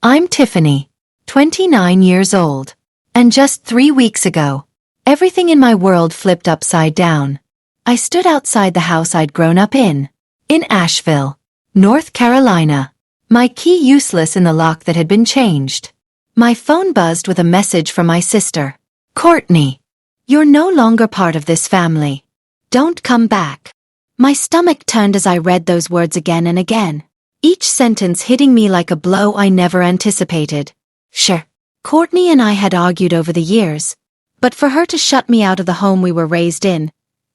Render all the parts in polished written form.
I'm Tiffany, 29 years old. And just 3 weeks ago, everything in my world flipped upside down. I stood outside the house I'd grown up in Asheville, North Carolina. My key useless in the lock that had been changed. My phone buzzed with a message from my sister. Courtney, you're no longer part of this family. Don't come back. My stomach turned as I read those words again and again, each sentence hitting me like a blow I never anticipated. Sure, Courtney and I had argued over the years, but for her to shut me out of the home we were raised in,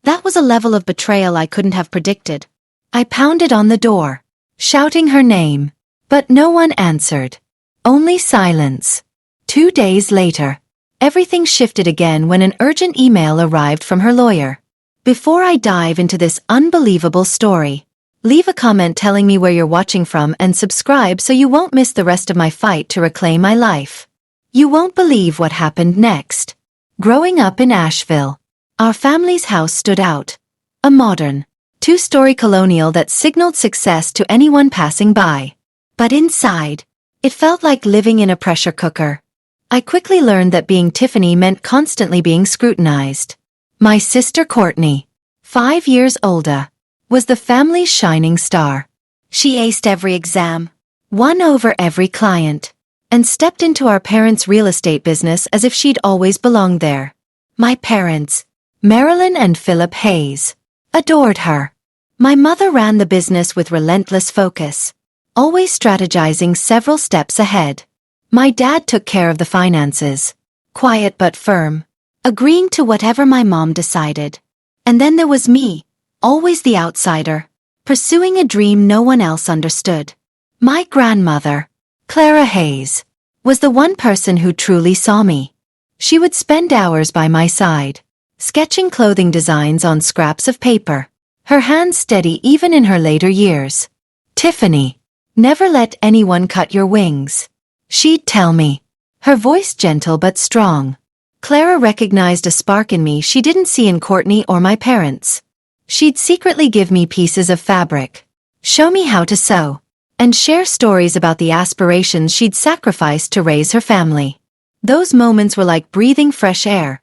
that was a level of betrayal I couldn't have predicted. I pounded on the door, shouting her name, but no one answered. Only silence. 2 days later, everything shifted again when an urgent email arrived from her lawyer. Before I dive into this unbelievable story, leave a comment telling me where you're watching from and subscribe so you won't miss the rest of my fight to reclaim my life. You won't believe what happened next. Growing up in Asheville, our family's house stood out. A modern, 2-story colonial that signaled success to anyone passing by. But inside, it felt like living in a pressure cooker. I quickly learned that being Tiffany meant constantly being scrutinized. My sister Courtney, 5 years older, was the family's shining star. She aced every exam, won over every client, and stepped into our parents' real estate business as if she'd always belonged there. My parents, Marilyn and Philip Hayes, adored her. My mother ran the business with relentless focus, always strategizing several steps ahead. My dad took care of the finances, quiet but firm, agreeing to whatever my mom decided. And then there was me, always the outsider, pursuing a dream no one else understood. My grandmother, Clara Hayes, was the one person who truly saw me. She would spend hours by my side, sketching clothing designs on scraps of paper, her hands steady even in her later years. Tiffany, never let anyone cut your wings, she'd tell me, her voice gentle but strong. Clara recognized a spark in me she didn't see in Courtney or my parents. She'd secretly give me pieces of fabric, show me how to sew, and share stories about the aspirations she'd sacrificed to raise her family. Those moments were like breathing fresh air,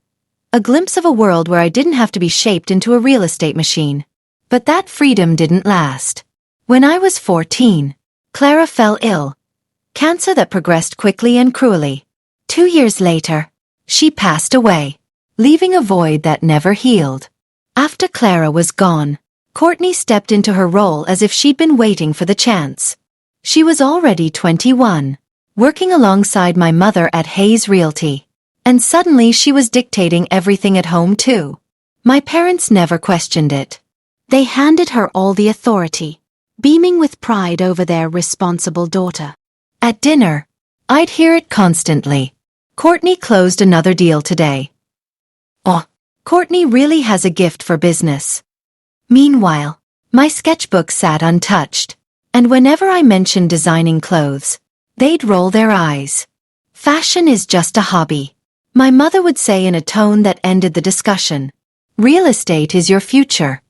a glimpse of a world where I didn't have to be shaped into a real estate machine. But that freedom didn't last. When I was 14, Clara fell ill, cancer that progressed quickly and cruelly. 2 years later, she passed away, leaving a void that never healed. After Clara was gone, Courtney stepped into her role as if she'd been waiting for the chance. She was already 21, working alongside my mother at Hayes Realty. And suddenly she was dictating everything at home too. My parents never questioned it. They handed her all the authority, beaming with pride over their responsible daughter. At dinner, I'd hear it constantly. Courtney closed another deal today. Oh, Courtney really has a gift for business. Meanwhile, my sketchbook sat untouched, and whenever I mentioned designing clothes, they'd roll their eyes. Fashion is just a hobby, my mother would say in a tone that ended the discussion. Real estate is your future.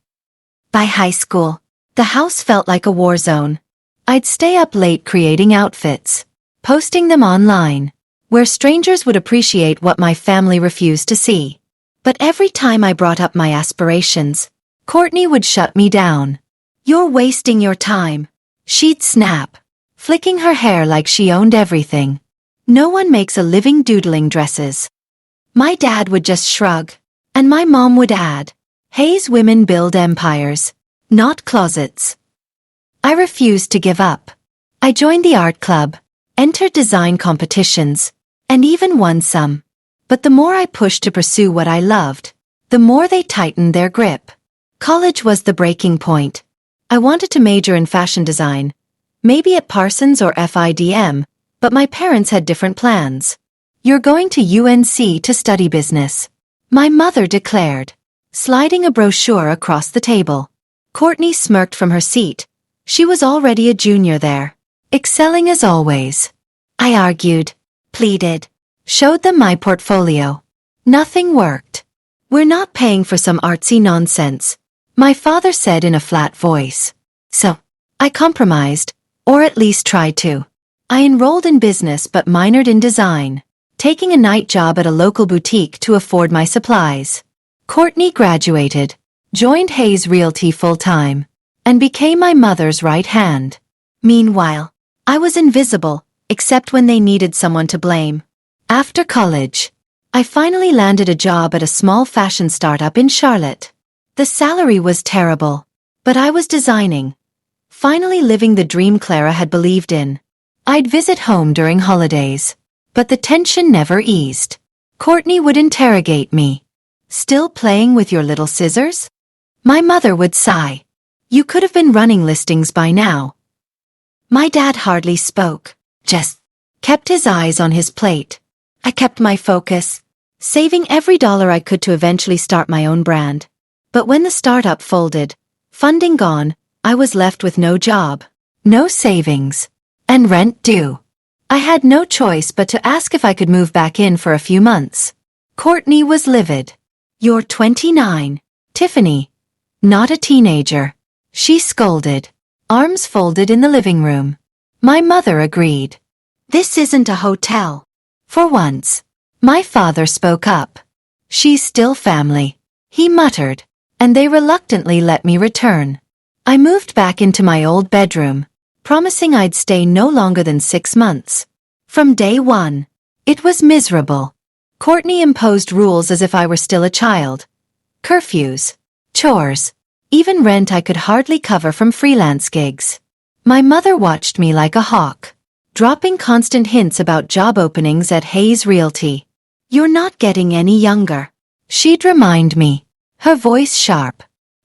By high school, the house felt like a war zone. I'd stay up late creating outfits, posting them online, where strangers would appreciate what my family refused to see. But every time I brought up my aspirations, Courtney would shut me down. You're wasting your time, she'd snap, flicking her hair like she owned everything. No one makes a living doodling dresses. My dad would just shrug, and my mom would add, Hayes women build empires, not closets. I refused to give up. I joined the art club, entered design competitions, and even won some. But the more I pushed to pursue what I loved, the more they tightened their grip. College was the breaking point. I wanted to major in fashion design, maybe at Parsons or FIDM, but my parents had different plans. You're going to UNC to study business, my mother declared, sliding a brochure across the table. Courtney smirked from her seat. She was already a junior there, excelling as always. I argued, pleaded, showed them my portfolio. Nothing worked. We're not paying for some artsy nonsense, my father said in a flat voice. So, I compromised, or at least tried to. I enrolled in business but minored in design, taking a night job at a local boutique to afford my supplies. Courtney graduated, joined Hayes Realty full-time, and became my mother's right hand. Meanwhile, I was invisible, except when they needed someone to blame. After college, I finally landed a job at a small fashion startup in Charlotte. The salary was terrible, but I was designing, finally living the dream Clara had believed in. I'd visit home during holidays, but the tension never eased. Courtney would interrogate me. "Still playing with your little scissors?" My mother would sigh. "You could have been running listings by now." My dad hardly spoke, just kept his eyes on his plate. I kept my focus, saving every dollar I could to eventually start my own brand. But when the startup folded, funding gone, I was left with no job, no savings, and rent due. I had no choice but to ask if I could move back in for a few months. Courtney was livid. "You're 29, Tiffany, not a teenager," she scolded, arms folded in the living room. My mother agreed. "This isn't a hotel." For once, my father spoke up. "She's still family," he muttered, and they reluctantly let me return. I moved back into my old bedroom, promising I'd stay no longer than 6 months. From day one, it was miserable. Courtney imposed rules as if I were still a child. Curfews, chores, even rent I could hardly cover from freelance gigs. My mother watched me like a hawk, dropping constant hints about job openings at Hayes Realty. "You're not getting any younger," she'd remind me, her voice sharp.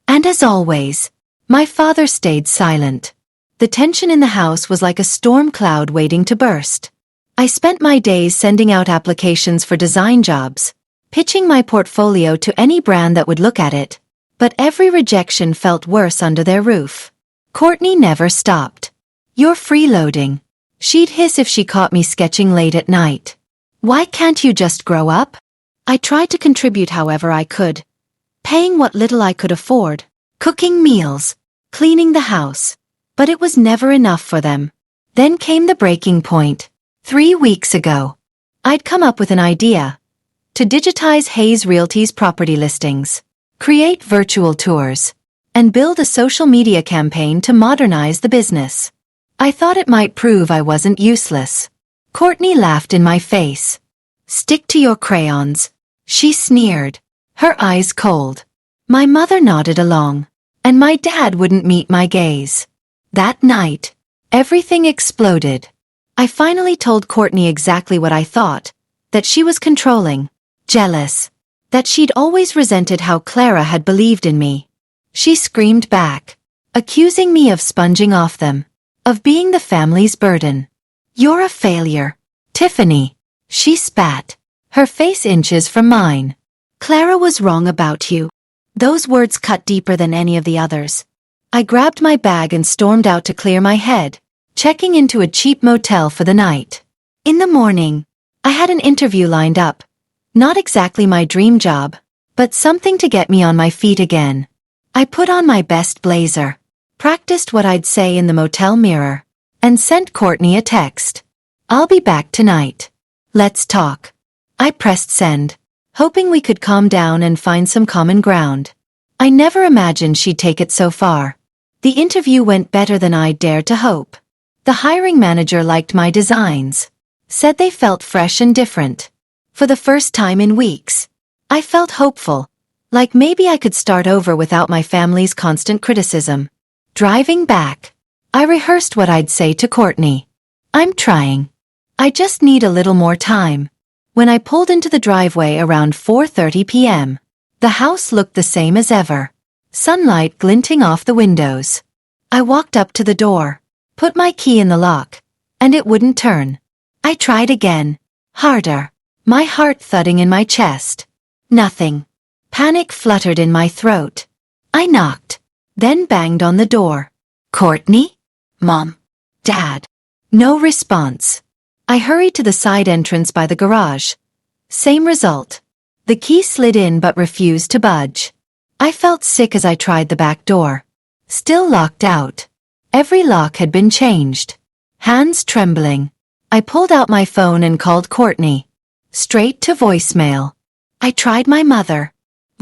And as always, my father stayed silent. The tension in the house was like a storm cloud waiting to burst. I spent my days sending out applications for design jobs, pitching my portfolio to any brand that would look at it, but every rejection felt worse under their roof. Courtney never stopped. "You're freeloading," she'd hiss if she caught me sketching late at night. "Why can't you just grow up?" I tried to contribute however I could, paying what little I could afford, cooking meals, cleaning the house, but it was never enough for them. Then came the breaking point. 3 weeks ago, I'd come up with an idea to digitize Hayes Realty's property listings, create virtual tours, and build a social media campaign to modernize the business. I thought it might prove I wasn't useless. Courtney laughed in my face. "Stick to your crayons," she sneered, her eyes cold. My mother nodded along, and my dad wouldn't meet my gaze. That night, everything exploded. I finally told Courtney exactly what I thought, that she was controlling, jealous, that she'd always resented how Clara had believed in me. She screamed back, accusing me of sponging off them, of being the family's burden. "You're a failure, Tiffany," she spat, her face inches from mine. "Clara was wrong about you." Those words cut deeper than any of the others. I grabbed my bag and stormed out to clear my head, checking into a cheap motel for the night. In the morning, I had an interview lined up. Not exactly my dream job, but something to get me on my feet again. I put on my best blazer, practiced what I'd say in the motel mirror, and sent Courtney a text. "I'll be back tonight. Let's talk." I pressed send, hoping we could calm down and find some common ground. I never imagined she'd take it so far. The interview went better than I'd dared to hope. The hiring manager liked my designs, said they felt fresh and different. For the first time in weeks, I felt hopeful, like maybe I could start over without my family's constant criticism. Driving back, I rehearsed what I'd say to Courtney. "I'm trying. I just need a little more time." When I pulled into the driveway around 4:30 p.m., the house looked the same as ever, sunlight glinting off the windows. I walked up to the door, put my key in the lock, and it wouldn't turn. I tried again, harder, my heart thudding in my chest. Nothing. Panic fluttered in my throat. I knocked, then banged on the door. "Courtney? Mom? Dad?" No response. I hurried to the side entrance by the garage. Same result. The key slid in but refused to budge. I felt sick as I tried the back door. Still locked out. Every lock had been changed. Hands trembling. I pulled out my phone and called Courtney. Straight to voicemail. I tried my mother.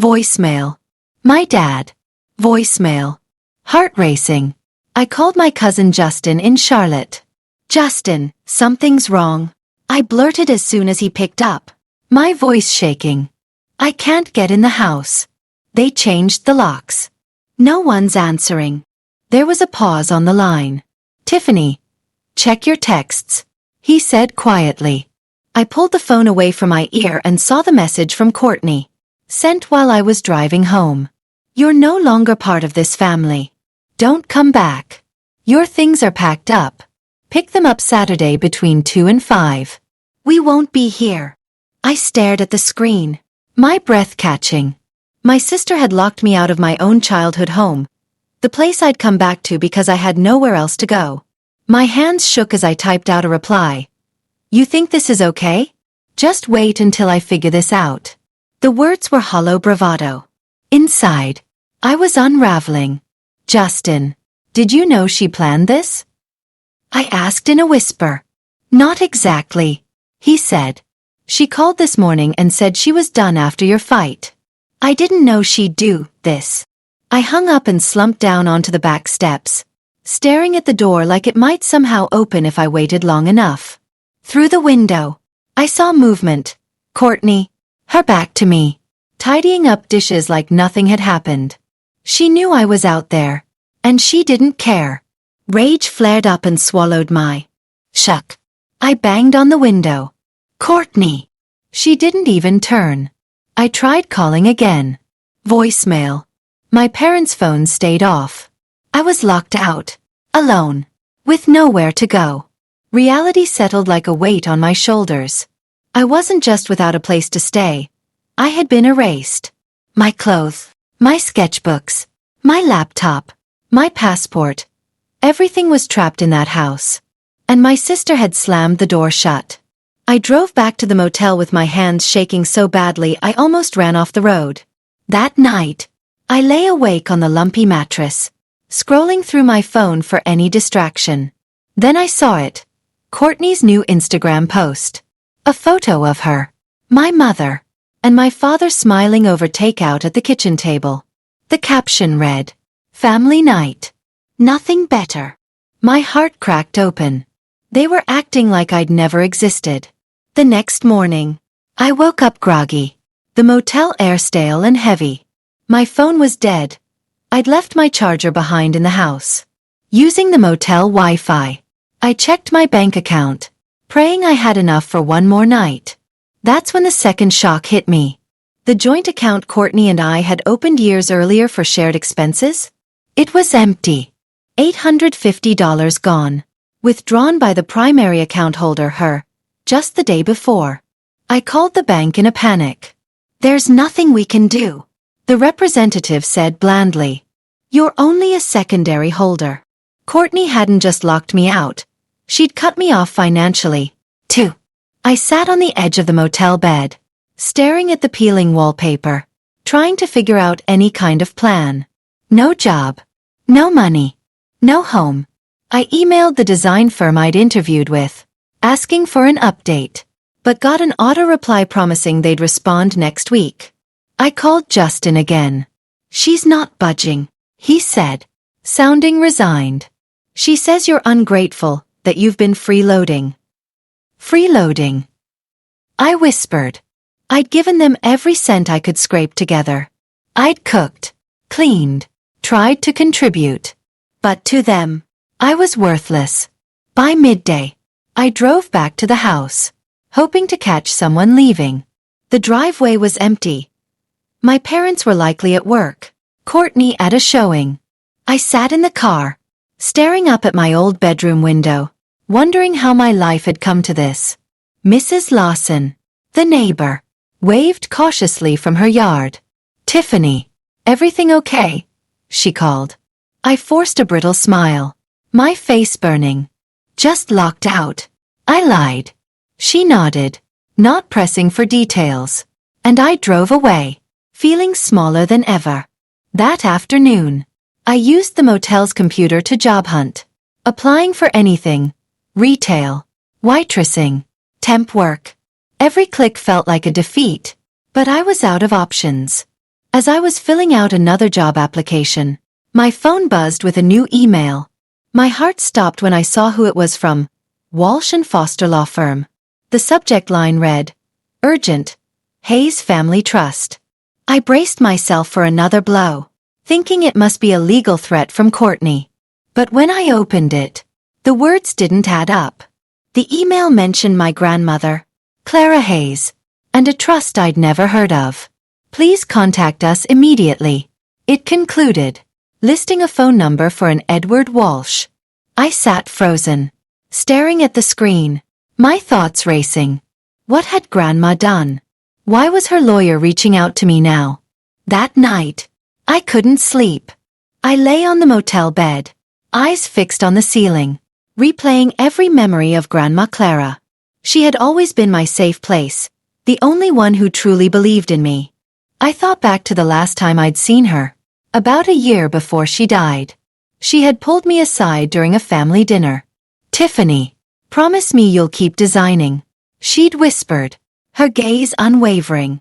Voicemail. My dad. Voicemail. Heart racing. I called my cousin Justin in Charlotte. Justin, something's wrong. I blurted as soon as he picked up. My voice shaking. I can't get in the house. They changed the locks. No one's answering. There was a pause on the line. Tiffany, check your texts, he said quietly. I pulled the phone away from my ear and saw the message from Courtney. Sent while I was driving home. You're no longer part of this family. Don't come back. Your things are packed up. Pick them up Saturday between 2 and 5. We won't be here. I stared at the screen, my breath catching. My sister had locked me out of my own childhood home, the place I'd come back to because I had nowhere else to go. My hands shook as I typed out a reply. You think this is okay? Just wait until I figure this out. The words were hollow bravado. Inside, I was unraveling. Justin, did you know she planned this? I asked in a whisper. Not exactly, he said. She called this morning and said she was done after your fight. I didn't know she'd do this. I hung up and slumped down onto the back steps, staring at the door like it might somehow open if I waited long enough. Through the window, I saw movement. Courtney, her back to me, tidying up dishes like nothing had happened. She knew I was out there, and she didn't care. Rage flared up and swallowed my shuck. I banged on the window. Courtney. She didn't even turn. I tried calling again. Voicemail. My parents' phones stayed off. I was locked out. Alone. With nowhere to go. Reality settled like a weight on my shoulders. I wasn't just without a place to stay. I had been erased. My clothes. My sketchbooks. My laptop. My passport. Everything was trapped in that house. And my sister had slammed the door shut. I drove back to the motel with my hands shaking so badly I almost ran off the road. That night, I lay awake on the lumpy mattress, scrolling through my phone for any distraction. Then I saw it. Courtney's new Instagram post. A photo of her, my mother, and my father smiling over takeout at the kitchen table. The caption read, "Family night. Nothing better." My heart cracked open. They were acting like I'd never existed. The next morning, I woke up groggy. The motel air stale and heavy. My phone was dead. I'd left my charger behind in the house. Using the motel Wi-Fi, I checked my bank account, praying I had enough for one more night. That's when the second shock hit me. The joint account Courtney and I had opened years earlier for shared expenses? It was empty. $850 gone. Withdrawn by the primary account holder, her, just the day before. I called the bank in a panic. "There's nothing we can do," the representative said blandly. "You're only a secondary holder." Courtney hadn't just locked me out. She'd cut me off financially, too. I sat on the edge of the motel bed, staring at the peeling wallpaper, trying to figure out any kind of plan. No job. No money. No home. I emailed the design firm I'd interviewed with, asking for an update, but got an auto-reply promising they'd respond next week. I called Justin again. "She's not budging," he said, sounding resigned. "She says you're ungrateful, that you've been freeloading." Freeloading. I whispered. I'd given them every cent I could scrape together. I'd cooked, cleaned, tried to contribute. But to them, I was worthless. By midday, I drove back to the house, hoping to catch someone leaving. The driveway was empty. My parents were likely at work, Courtney at a showing. I sat in the car, staring up at my old bedroom window, wondering how my life had come to this. Mrs. Lawson, the neighbor, waved cautiously from her yard. "Tiffany, everything okay?" she called. I forced a brittle smile, my face burning. "Just locked out," I lied. She nodded, not pressing for details, and I drove away, feeling smaller than ever. That afternoon, I used the motel's computer to job hunt, applying for anything, retail, waitressing, temp work. Every click felt like a defeat, but I was out of options. As I was filling out another job application, my phone buzzed with a new email. My heart stopped when I saw who it was from, Walsh & Foster Law Firm. The subject line read, "Urgent, Hayes Family Trust." I braced myself for another blow, thinking it must be a legal threat from Courtney. But when I opened it, the words didn't add up. The email mentioned my grandmother, Clara Hayes, and a trust I'd never heard of. "Please contact us immediately," it concluded, listing a phone number for an Edward Walsh. I sat frozen, staring at the screen, my thoughts racing. What had Grandma done? Why was her lawyer reaching out to me now? That night, I couldn't sleep. I lay on the motel bed, eyes fixed on the ceiling, replaying every memory of Grandma Clara. She had always been my safe place, the only one who truly believed in me. I thought back to the last time I'd seen her, about a year before she died. She had pulled me aside during a family dinner. "Tiffany, promise me you'll keep designing," she'd whispered, her gaze unwavering.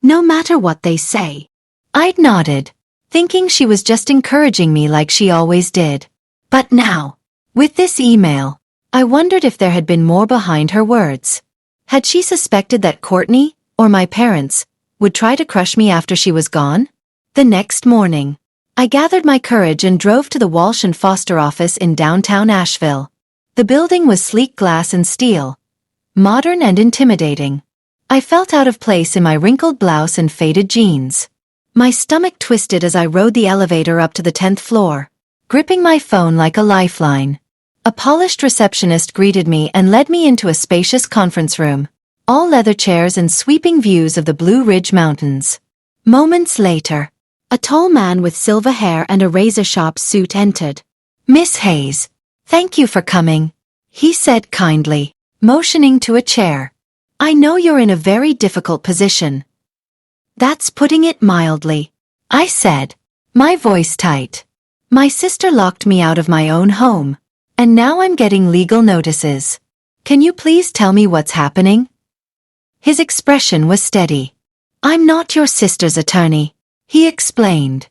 "No matter what they say." I'd nodded, thinking she was just encouraging me like she always did. But now, with this email, I wondered if there had been more behind her words. Had she suspected that Courtney, or my parents, would try to crush me after she was gone? The next morning, I gathered my courage and drove to the Walsh & Foster office in downtown Asheville. The building was sleek glass and steel, modern and intimidating. I felt out of place in my wrinkled blouse and faded jeans. My stomach twisted as I rode the elevator up to the 10th floor, gripping my phone like a lifeline. A polished receptionist greeted me and led me into a spacious conference room, all leather chairs and sweeping views of the Blue Ridge Mountains. Moments later, a tall man with silver hair and a razor-sharp suit entered. "Miss Hayes, thank you for coming," he said kindly, motioning to a chair. "I know you're in a very difficult position." "That's putting it mildly," I said, my voice tight. "My sister locked me out of my own home, and now I'm getting legal notices. Can you please tell me what's happening?" His expression was steady. "I'm not your sister's attorney," he explained.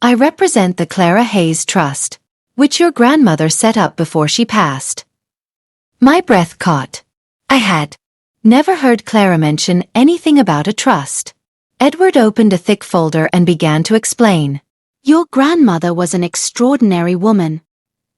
"I represent the Clara Hayes Trust, which your grandmother set up before she passed." My breath caught. I had never heard Clara mention anything about a trust. Edward opened a thick folder and began to explain. "Your grandmother was an extraordinary woman,"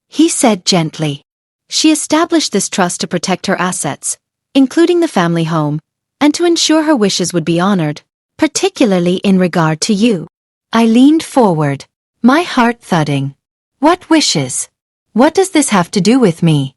he said gently. "She established this trust to protect her assets, including the family home, and to ensure her wishes would be honored, particularly in regard to you." I leaned forward, my heart thudding. What wishes? What does this have to do with me?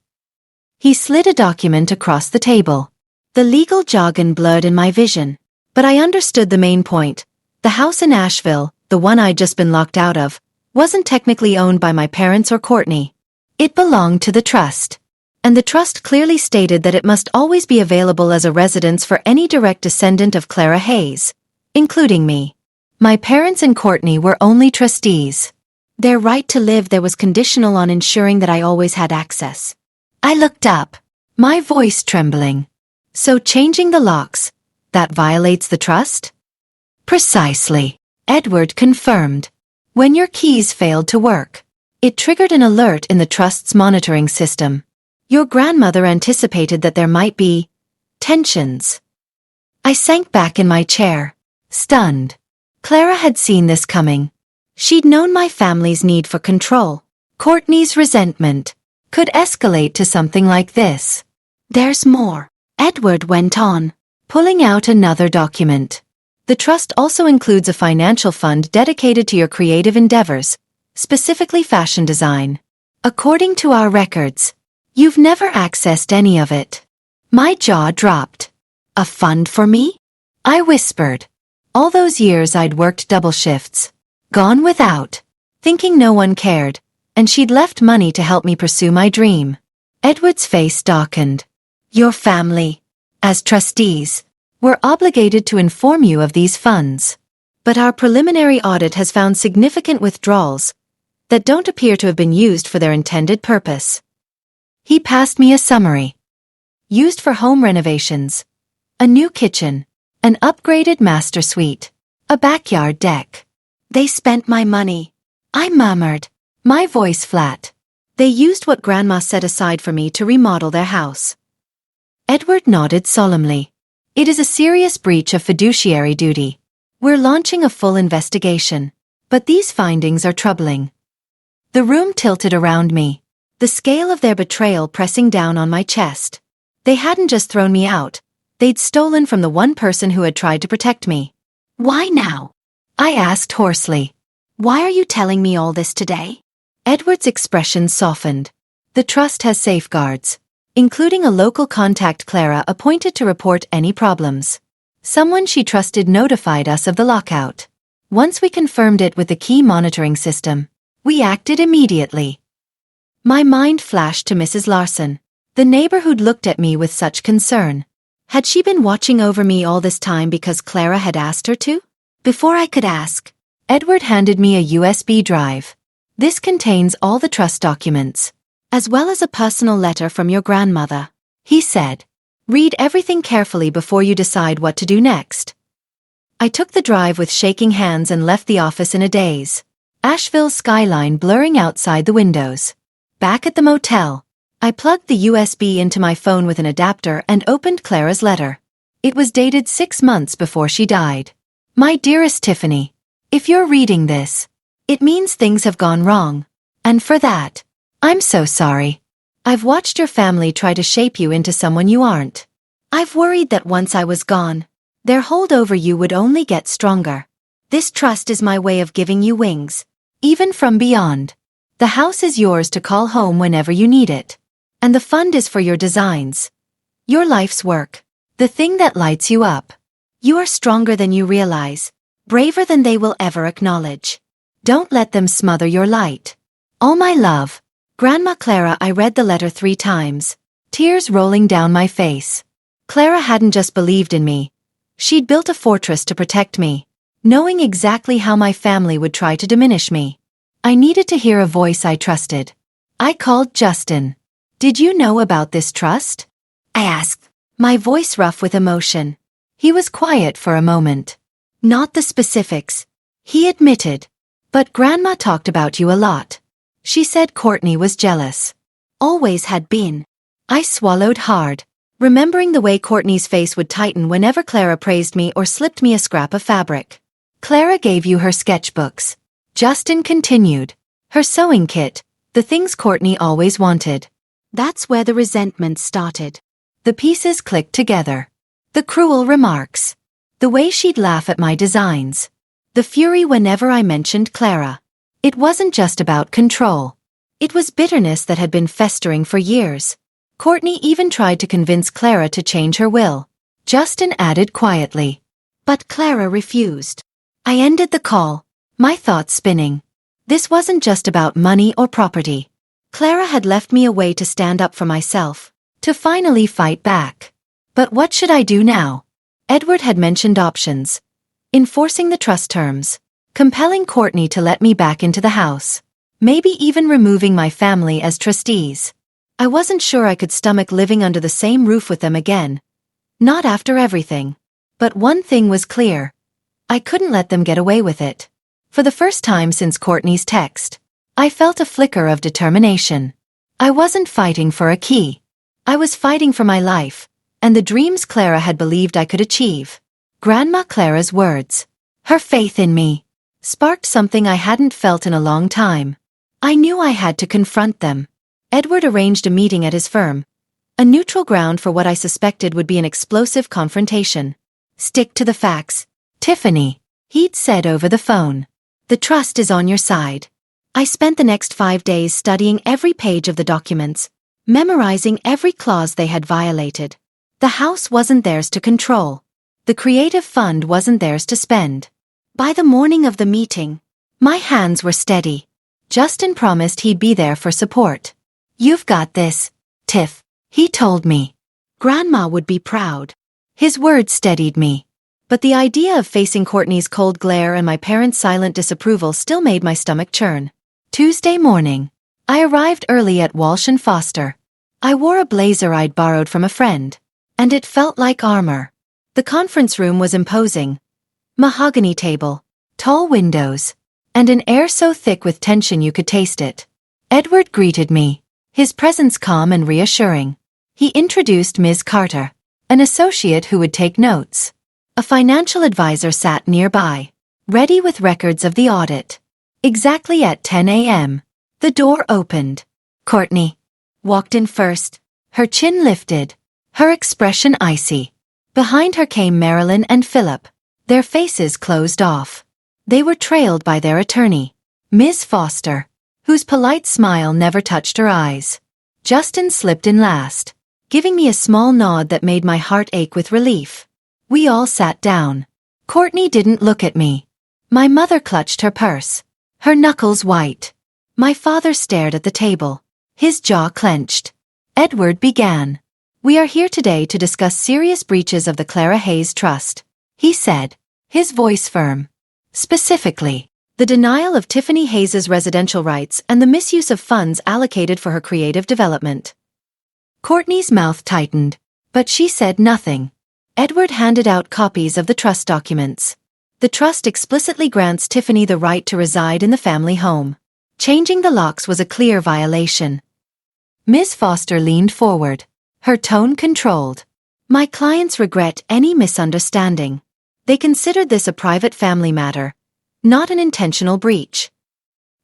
He slid a document across the table. The legal jargon blurred in my vision, but I understood the main point. The house in Asheville, the one I'd just been locked out of, wasn't technically owned by my parents or Courtney. It belonged to the trust. And the trust clearly stated that it must always be available as a residence for any direct descendant of Clara Hayes, including me. My parents and Courtney were only trustees. Their right to live there was conditional on ensuring that I always had access. I looked up, my voice trembling. "So changing the locks, that violates the trust?" "Precisely," Edward confirmed. "When your keys failed to work, it triggered an alert in the trust's monitoring system. Your grandmother anticipated that there might be tensions." I sank back in my chair, stunned. Clara had seen this coming. She'd known my family's need for control. Courtney's resentment could escalate to something like this. "There's more," Edward went on, pulling out another document. "The trust also includes a financial fund dedicated to your creative endeavors, specifically fashion design. According to our records, you've never accessed any of it." My jaw dropped. "A fund for me?" I whispered. All those years I'd worked double shifts, gone without, thinking no one cared, and she'd left money to help me pursue my dream. Edward's face darkened. "Your family, as trustees, we're obligated to inform you of these funds. But our preliminary audit has found significant withdrawals that don't appear to have been used for their intended purpose." He passed me a summary. Used for home renovations. A new kitchen. An upgraded master suite. A backyard deck. They spent my money. I murmured, my voice flat. They used what Grandma set aside for me to remodel their house. Edward nodded solemnly. It is a serious breach of fiduciary duty. We're launching a full investigation. But these findings are troubling. The room tilted around me. The scale of their betrayal pressing down on my chest. They hadn't just thrown me out. They'd stolen from the one person who had tried to protect me. Why now? I asked hoarsely. Why are you telling me all this today? Edward's expression softened. The trust has safeguards, including a local contact Clara appointed to report any problems. Someone she trusted notified us of the lockout. Once we confirmed it with the key monitoring system, we acted immediately. My mind flashed to Mrs. Larson, the neighbor who'd looked at me with such concern. Had she been watching over me all this time because Clara had asked her to? Before I could ask, Edward handed me a USB drive. This contains all the trust documents, as well as a personal letter from your grandmother, he said. Read everything carefully before you decide what to do next. I took the drive with shaking hands and left the office in a daze. Asheville's skyline blurring outside the windows. Back at the motel, I plugged the USB into my phone with an adapter and opened Clara's letter. It was dated 6 months before she died. My dearest Tiffany, if you're reading this, it means things have gone wrong. And for that, I'm so sorry. I've watched your family try to shape you into someone you aren't. I've worried that once I was gone, their hold over you would only get stronger. This trust is my way of giving you wings, even from beyond. The house is yours to call home whenever you need it. And the fund is for your designs. Your life's work. The thing that lights you up. You are stronger than you realize, braver than they will ever acknowledge. Don't let them smother your light. All my love. Grandma Clara. I read the letter 3 times, tears rolling down my face. Clara hadn't just believed in me. She'd built a fortress to protect me, knowing exactly how my family would try to diminish me. I needed to hear a voice I trusted. I called Justin. Did you know about this trust? I asked, my voice rough with emotion. He was quiet for a moment. Not the specifics, he admitted. But Grandma talked about you a lot. She said Courtney was jealous. Always had been. I swallowed hard, remembering the way Courtney's face would tighten whenever Clara praised me or slipped me a scrap of fabric. Clara gave you her sketchbooks. Justin continued. Her sewing kit, the things Courtney always wanted. That's where the resentment started. The pieces clicked together. The cruel remarks. The way she'd laugh at my designs. The fury whenever I mentioned Clara. It wasn't just about control. It was bitterness that had been festering for years. Courtney even tried to convince Clara to change her will. Justin added quietly. But Clara refused. I ended the call, my thoughts spinning. This wasn't just about money or property. Clara had left me a way to stand up for myself, to finally fight back. But what should I do now? Edward had mentioned options. Enforcing the trust terms. Compelling Courtney to let me back into the house. Maybe even removing my family as trustees. I wasn't sure I could stomach living under the same roof with them again. Not after everything. But one thing was clear. I couldn't let them get away with it. For the first time since Courtney's text, I felt a flicker of determination. I wasn't fighting for a key. I was fighting for my life, and the dreams Clara had believed I could achieve. Grandma Clara's words, her faith in me, sparked something I hadn't felt in a long time. I knew I had to confront them. Edward arranged a meeting at his firm, a neutral ground for what I suspected would be an explosive confrontation. Stick to the facts, Tiffany, he'd said over the phone. The trust is on your side. I spent the next 5 days studying every page of the documents, memorizing every clause they had violated. The house wasn't theirs to control. The creative fund wasn't theirs to spend. By the morning of the meeting, my hands were steady. Justin promised he'd be there for support. You've got this, Tiff, he told me. Grandma would be proud. His words steadied me. But the idea of facing Courtney's cold glare and my parents' silent disapproval still made my stomach churn. Tuesday morning, I arrived early at Walsh & Foster. I wore a blazer I'd borrowed from a friend, and it felt like armor. The conference room was imposing. Mahogany table, tall windows, and an air so thick with tension you could taste it. Edward greeted me, his presence calm and reassuring. He introduced Ms. Carter, an associate who would take notes. A financial advisor sat nearby, ready with records of the audit. Exactly at 10 a.m., the door opened. Courtney walked in first, her chin lifted, her expression icy. Behind her came Marilyn and Philip, their faces closed off. They were trailed by their attorney, Ms. Foster, whose polite smile never touched her eyes. Justin slipped in last, giving me a small nod that made my heart ache with relief. We all sat down. Courtney didn't look at me. My mother clutched her purse, her knuckles white. My father stared at the table, his jaw clenched. Edward began. "We are here today to discuss serious breaches of the Clara Hayes Trust," he said, his voice firm. "Specifically, the denial of Tiffany Hayes's residential rights and the misuse of funds allocated for her creative development." Courtney's mouth tightened, but she said nothing. Edward handed out copies of the trust documents. The trust explicitly grants Tiffany the right to reside in the family home. Changing the locks was a clear violation. Ms. Foster leaned forward, her tone controlled. "My clients regret any misunderstanding. They considered this a private family matter, not an intentional breach."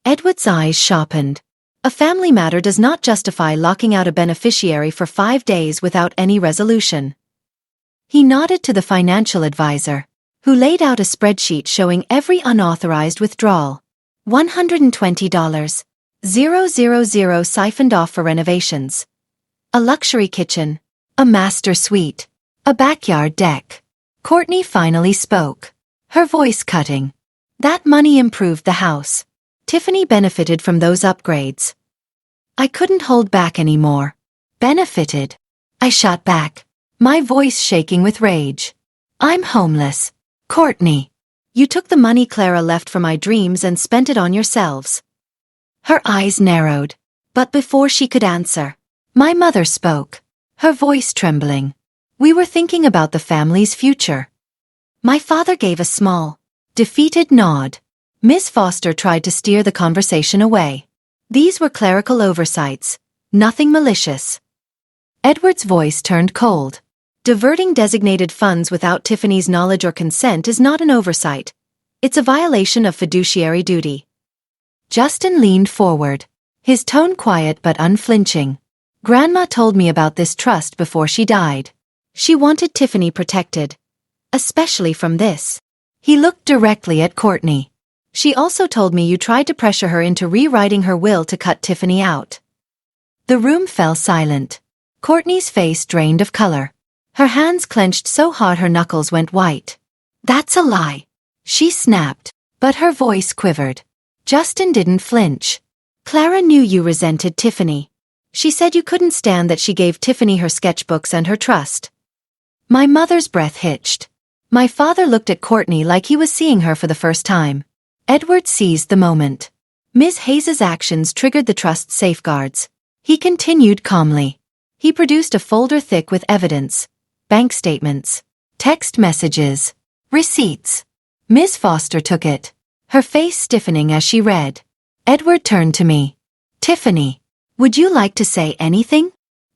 Edward's eyes sharpened. A family matter does not justify locking out a beneficiary for 5 days without any resolution. He nodded to the financial advisor, who laid out a spreadsheet showing every unauthorized withdrawal. $120,000 siphoned off for renovations. A luxury kitchen, a master suite, a backyard deck. Courtney finally spoke, her voice cutting. That money improved the house. Tiffany benefited from those upgrades. I couldn't hold back anymore. Benefited? I shot back, my voice shaking with rage. "I'm homeless. Courtney. You took the money Clara left for my dreams and spent it on yourselves." Her eyes narrowed, but before she could answer, my mother spoke, her voice trembling. "We were thinking about the family's future." My father gave a small, defeated nod. Miss Foster tried to steer the conversation away. These were clerical oversights, nothing malicious. Edward's voice turned cold. Diverting designated funds without Tiffany's knowledge or consent is not an oversight. It's a violation of fiduciary duty. Justin leaned forward, his tone quiet but unflinching. "Grandma told me about this trust before she died. She wanted Tiffany protected, especially from this." He looked directly at Courtney. "She also told me you tried to pressure her into rewriting her will to cut Tiffany out." The room fell silent. Courtney's face drained of color. Her hands clenched so hard her knuckles went white. "That's a lie," she snapped, but her voice quivered. Justin didn't flinch. "Clara knew you resented Tiffany. She said you couldn't stand that she gave Tiffany her sketchbooks and her trust." My mother's breath hitched. My father looked at Courtney like he was seeing her for the first time. Edward seized the moment. Ms. Hayes's actions triggered the trust's safeguards. He continued calmly. He produced a folder thick with evidence. Bank statements, text messages, receipts. Ms. Foster took it, her face stiffening as she read. Edward turned to me. "Tiffany, would you like to say anything?"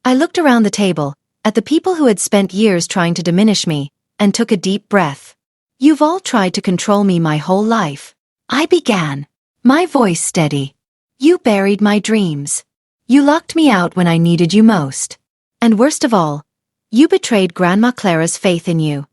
I looked around the table, at the people who had spent years trying to diminish me, and took a deep breath. "You've all tried to control me my whole life," I began, my voice steady. "You buried my dreams. You locked me out when I needed you most. And worst of all, you betrayed Grandma Clara's faith in you."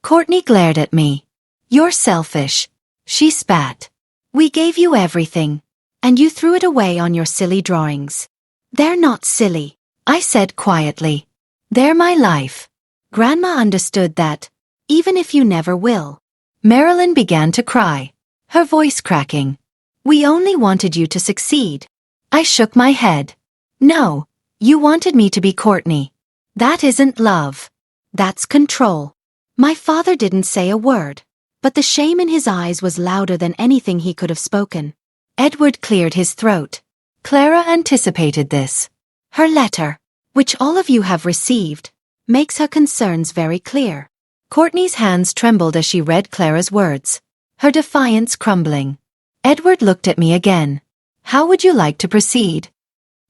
Courtney glared at me. "You're selfish," she spat. "We gave you everything, and you threw it away on your silly drawings." "They're not silly," I said quietly. "They're my life." Grandma understood that, even if you never will. Marilyn began to cry, her voice cracking. "We only wanted you to succeed." I shook my head. "No, you wanted me to be Courtney. That isn't love. That's control." My father didn't say a word, but the shame in his eyes was louder than anything he could have spoken. Edward cleared his throat. "Clara anticipated this. Her letter. which all of you have received, makes her concerns very clear. Courtney's hands trembled as she read Clara's words, her defiance crumbling. Edward looked at me again. How would you like to proceed?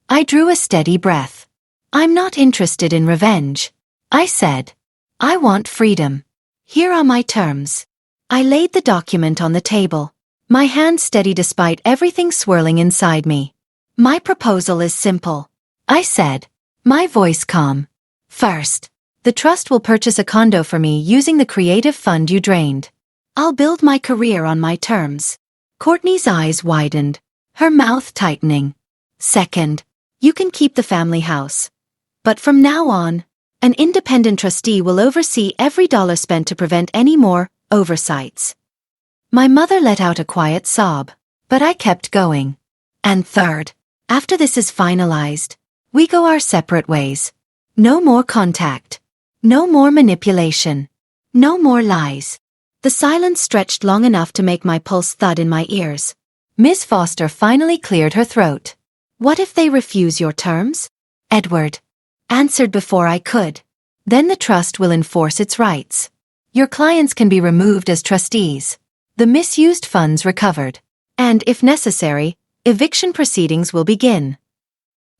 I drew a steady breath. I'm not interested in revenge, I said. I want freedom. Here are my terms. I laid the document on the table, my hand steady despite everything swirling inside me. My proposal is simple, I said, my voice calm. First, the trust will purchase a condo for me using the creative fund you drained. I'll build my career on my terms. Courtney's eyes widened, her mouth tightening. Second, you can keep the family house. But from now on, an independent trustee will oversee every dollar spent to prevent any more oversights. My mother let out a quiet sob, but I kept going. And third, after this is finalized, we go our separate ways. No more contact. No more manipulation. No more lies. The silence stretched long enough to make my pulse thud in my ears. Miss Foster finally cleared her throat. What if they refuse your terms? Edward answered before I could. Then the trust will enforce its rights. Your clients can be removed as trustees. The misused funds recovered. And, if necessary, eviction proceedings will begin.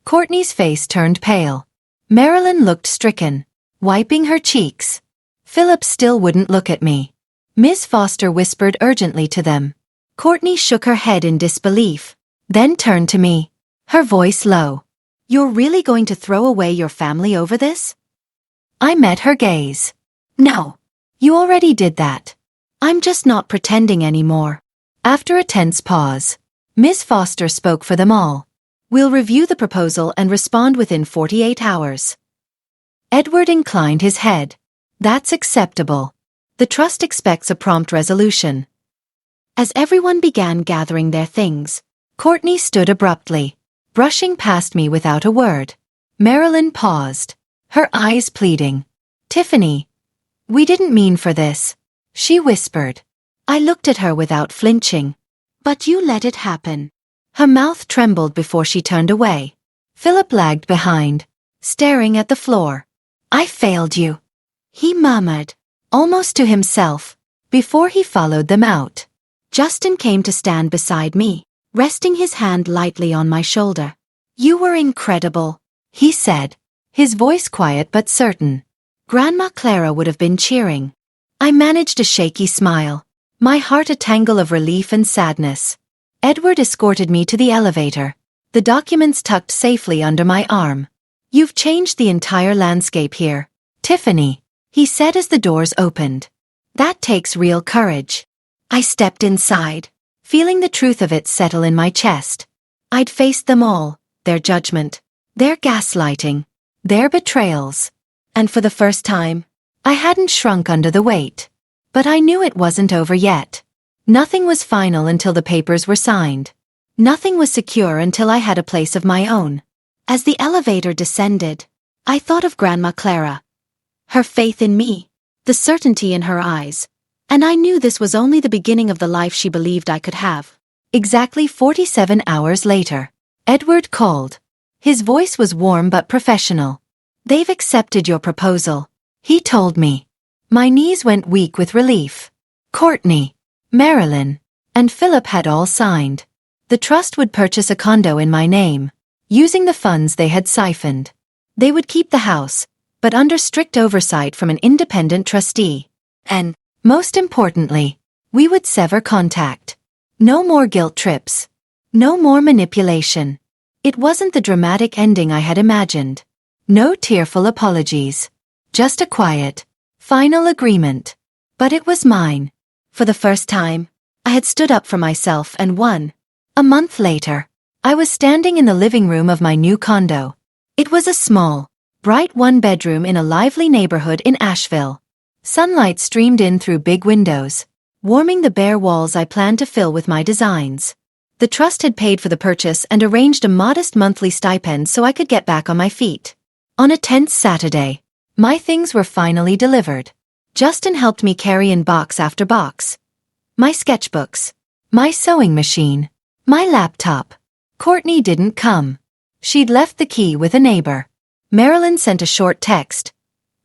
Courtney's face turned pale. Marilyn looked stricken, wiping her cheeks. Philip still wouldn't look at me. Miss Foster whispered urgently to them. Courtney shook her head in disbelief, then turned to me, her voice low. You're really going to throw away your family over this? I met her gaze. No. You already did that. I'm just not pretending anymore. After a tense pause, Miss Foster spoke for them all. We'll review the proposal and respond within 48 hours. Edward inclined his head. That's acceptable. The trust expects a prompt resolution. As everyone began gathering their things, Courtney stood abruptly, brushing past me without a word. Marilyn paused, her eyes pleading. Tiffany, we didn't mean for this, she whispered. I looked at her without flinching. But you let it happen. Her mouth trembled before she turned away. Philip lagged behind, staring at the floor. I failed you, he murmured, almost to himself, before he followed them out. Justin came to stand beside me, resting his hand lightly on my shoulder. You were incredible, he said, his voice quiet but certain. Grandma Clara would have been cheering. I managed a shaky smile, my heart a tangle of relief and sadness. Edward escorted me to the elevator, the documents tucked safely under my arm. You've changed the entire landscape here, Tiffany, he said as the doors opened. That takes real courage. I stepped inside, feeling the truth of it settle in my chest. I'd faced them all, their judgment, their gaslighting, their betrayals. And for the first time, I hadn't shrunk under the weight. But I knew it wasn't over yet. Nothing was final until the papers were signed. Nothing was secure until I had a place of my own. As the elevator descended, I thought of Grandma Clara. Her faith in me, the certainty in her eyes. And I knew this was only the beginning of the life she believed I could have. Exactly 47 hours later, Edward called. His voice was warm but professional. They've accepted your proposal, he told me. My knees went weak with relief. Courtney, Marilyn, and Philip had all signed. The trust would purchase a condo in my name, using the funds they had siphoned. They would keep the house, but under strict oversight from an independent trustee. And, most importantly, we would sever contact. No more guilt trips. No more manipulation. It wasn't the dramatic ending I had imagined. No tearful apologies. Just a quiet, final agreement. But it was mine. For the first time, I had stood up for myself and won. A month later, I was standing in the living room of my new condo. It was a small, bright one-bedroom in a lively neighborhood in Asheville. Sunlight streamed in through big windows, warming the bare walls I planned to fill with my designs. The trust had paid for the purchase and arranged a modest monthly stipend so I could get back on my feet. On a tense Saturday, my things were finally delivered. Justin helped me carry in box after box. My sketchbooks, my sewing machine, my laptop. Courtney didn't come. She'd left the key with a neighbor. Marilyn sent a short text.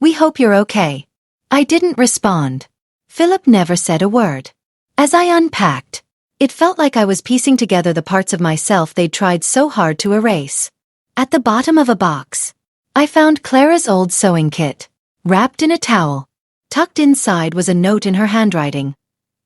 "We hope you're okay." I didn't respond. Philip never said a word. As I unpacked, it felt like I was piecing together the parts of myself they'd tried so hard to erase. At the bottom of a box, I found Clara's old sewing kit, wrapped in a towel. Tucked inside was a note in her handwriting.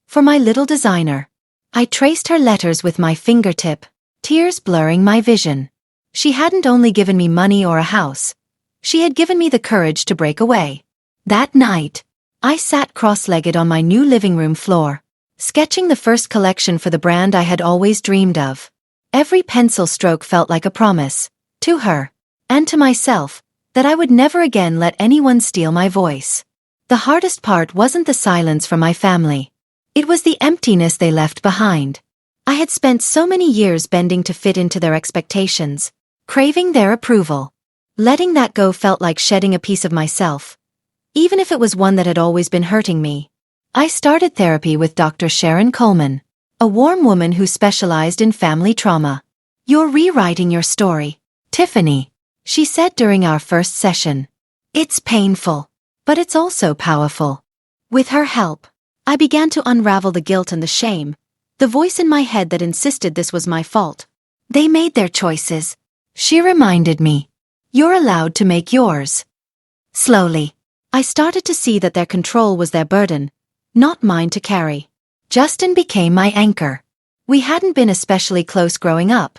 "For my little designer." I traced her letters with my fingertip, tears blurring my vision. She hadn't only given me money or a house. She had given me the courage to break away. That night, I sat cross-legged on my new living room floor, sketching the first collection for the brand I had always dreamed of. Every pencil stroke felt like a promise, to her, and to myself, that I would never again let anyone steal my voice. The hardest part wasn't the silence from my family. It was the emptiness they left behind. I had spent so many years bending to fit into their expectations, craving their approval. Letting that go felt like shedding a piece of myself, even if it was one that had always been hurting me. I started therapy with Dr. Sharon Coleman, a warm woman who specialized in family trauma. "You're rewriting your story, Tiffany," she said during our first session. "It's painful, but it's also powerful." With her help, I began to unravel the guilt and the shame, the voice in my head that insisted this was my fault. "They made their choices," she reminded me. "You're allowed to make yours." Slowly, I started to see that their control was their burden, not mine to carry. Justin became my anchor. We hadn't been especially close growing up.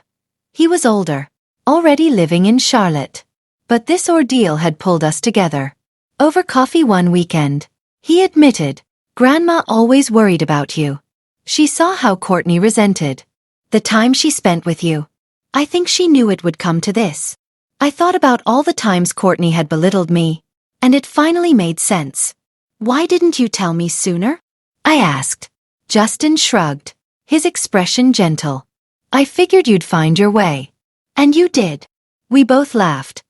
He was older, already living in Charlotte. But this ordeal had pulled us together. Over coffee one weekend, he admitted, "Grandma always worried about you. She saw how Courtney resented the time she spent with you. I think she knew it would come to this." I thought about all the times Courtney had belittled me, and it finally made sense. "Why didn't you tell me sooner?" I asked. Justin shrugged, his expression gentle. "I figured you'd find your way." "And you did." We both laughed.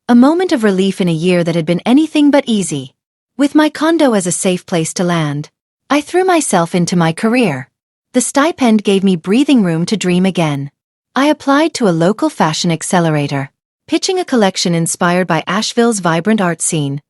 A moment of relief in a year that had been anything but easy. With my condo as a safe place to land, I threw myself into my career. The stipend gave me breathing room to dream again. I applied to a local fashion accelerator, pitching a collection inspired by Asheville's vibrant art scene.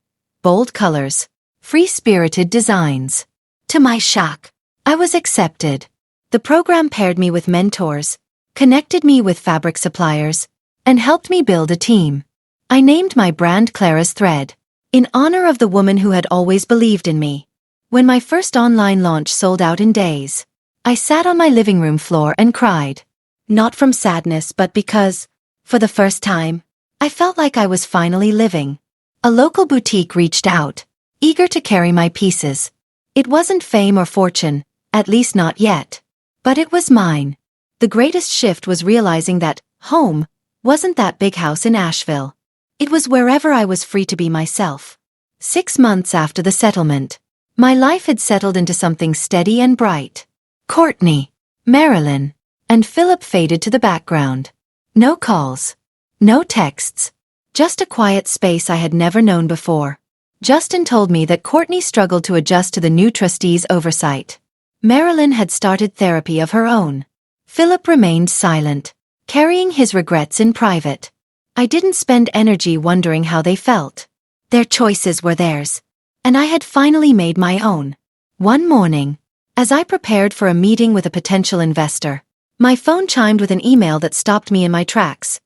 Bold colors, free-spirited designs. To my shock, I was accepted. The program paired me with mentors, connected me with fabric suppliers, and helped me build a team. I named my brand Clara's Thread, in honor of the woman who had always believed in me. When my first online launch sold out in days, I sat on my living room floor and cried. Not from sadness, but because, for the first time, I felt like I was finally living. A local boutique reached out, eager to carry my pieces. It wasn't fame or fortune, at least not yet. But it was mine. The greatest shift was realizing that home wasn't that big house in Asheville. It was wherever I was free to be myself. 6 months after the settlement, my life had settled into something steady and bright. Courtney, Marilyn, and Philip faded to the background. No calls. No texts. Just a quiet space I had never known before. Justin told me that Courtney struggled to adjust to the new trustee's oversight. Marilyn had started therapy of her own. Philip remained silent, carrying his regrets in private. I didn't spend energy wondering how they felt. Their choices were theirs, and I had finally made my own. One morning, as I prepared for a meeting with a potential investor, my phone chimed with an email that stopped me in my tracks.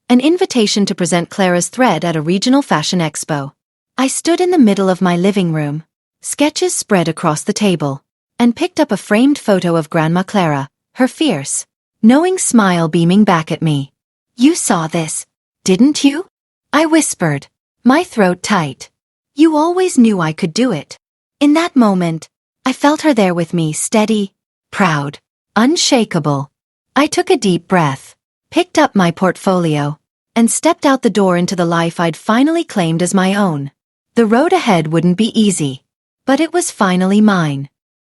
An invitation to present Clara's Thread at a regional fashion expo. I stood in the middle of my living room, sketches spread across the table, and picked up a framed photo of Grandma Clara, her fierce, knowing smile beaming back at me. "You saw this, didn't you?" I whispered, my throat tight. "You always knew I could do it." In that moment, I felt her there with me, steady, proud, unshakable. I took a deep breath, picked up my portfolio, and stepped out the door into the life I'd finally claimed as my own. The road ahead wouldn't be easy, but it was finally mine.